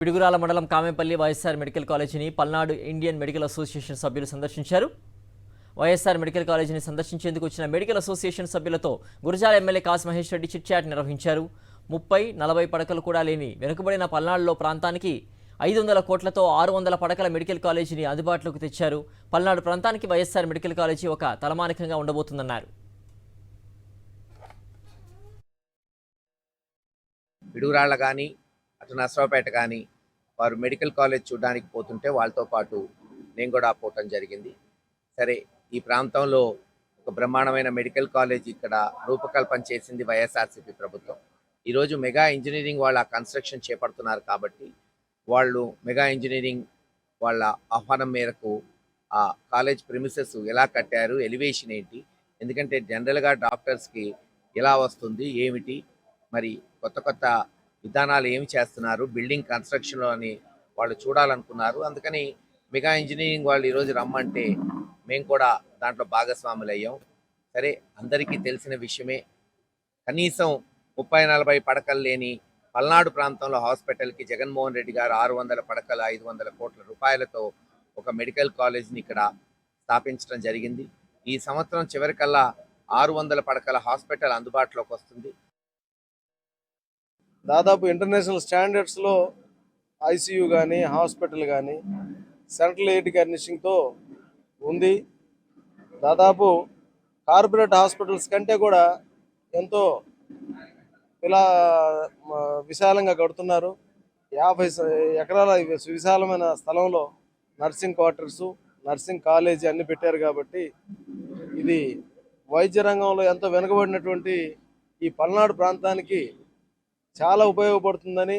పిడుగురాల మండలం కామెపల్లి వైఎస్ఆర్ మెడికల్ కాలేజీని Palnadu Indian medical association సభ్యులు సందర్శించారు. వైఎస్ఆర్ మెడికల్ కాలేజీని సందర్శించేందుకు వచ్చిన మెడికల్ అసోసియేషన్ సభ్యులతో గురజాల ఎమ్మెల్యే కాసు మహేష్ రెడ్డి చిట్చాట్ నిర్వహించారు. 30-40 పడకలు కూడా లేని వెనుకబడిన పల్నాడులో ప్రాంతానికి 500 కోట్లతో 600 పడకల మెడికల్ కాలేజీని అందుబాటులోకి తెచ్చారు. పల్నాడు ప్రాంతానికి వైఎస్ఆర్ మెడికల్ కాలేజీ ఒక తలమానికంగా ఉండబోతుందన్నారు. పిడుగురాళ్ళ కానీ అటు నర్సరావుపేట కానీ వారు మెడికల్ కాలేజ్ చూడడానికి పోతుంటే వాళ్ళతో పాటు నేను కూడా పోవటం జరిగింది. సరే, ఈ ప్రాంతంలో ఒక బ్రహ్మాండమైన మెడికల్ కాలేజ్ ఇక్కడ రూపకల్పన చేసింది వైఎస్ఆర్సీపీ ప్రభుత్వం. ఈరోజు మెగా ఇంజనీరింగ్ వాళ్ళ కన్స్ట్రక్షన్ చేపడుతున్నారు కాబట్టి వాళ్ళు మెగా ఇంజనీరింగ్ వాళ్ళ ఆహ్వానం మేరకు ఆ కాలేజ్ ప్రిమిసెస్ ఎలా కట్టారు, ఎలివేషన్ ఏంటి, ఎందుకంటే జనరల్గా డాక్టర్స్కి ఎలా వస్తుంది ఏమిటి, మరి కొత్త కొత్త విధానాలు ఏమి చేస్తున్నారు బిల్డింగ్ కన్స్ట్రక్షన్లో అని వాళ్ళు చూడాలనుకున్నారు. అందుకని మెగా ఇంజనీరింగ్ వాళ్ళు ఈరోజు రమ్మంటే మేము కూడా దాంట్లో భాగస్వాములు అయ్యాం. సరే, అందరికీ తెలిసిన విషయమే, కనీసం 30-40 పడకలు లేని పల్నాడు ప్రాంతంలో హాస్పిటల్కి జగన్మోహన్ రెడ్డి గారు 600 పడకలు 500 కోట్ల రూపాయలతో ఒక మెడికల్ కాలేజ్ని ఇక్కడ స్థాపించడం జరిగింది. ఈ సంవత్సరం చివరికల్లా 600 పడకల హాస్పిటల్ అందుబాటులోకి వస్తుంది. దాదాపు ఇంటర్నేషనల్ స్టాండర్డ్స్లో ఐసీయూ కానీ హాస్పిటల్ కానీ సెంట్రల్ ఎయిడ్ ఫర్నిషింగ్తో ఉంది. దాదాపు కార్పొరేట్ హాస్పిటల్స్ కంటే కూడా ఎంతో ఇలా విశాలంగా కడుతున్నారు. 50 ఎకరాల విశాలమైన స్థలంలో నర్సింగ్ క్వార్టర్సు, నర్సింగ్ కాలేజీ అన్ని పెట్టారు. కాబట్టి ఇది వైద్య రంగంలో ఎంతో వెనుకబడినటువంటి ఈ పల్నాడు ప్రాంతానికి చాలా ఉపయోగపడుతుందని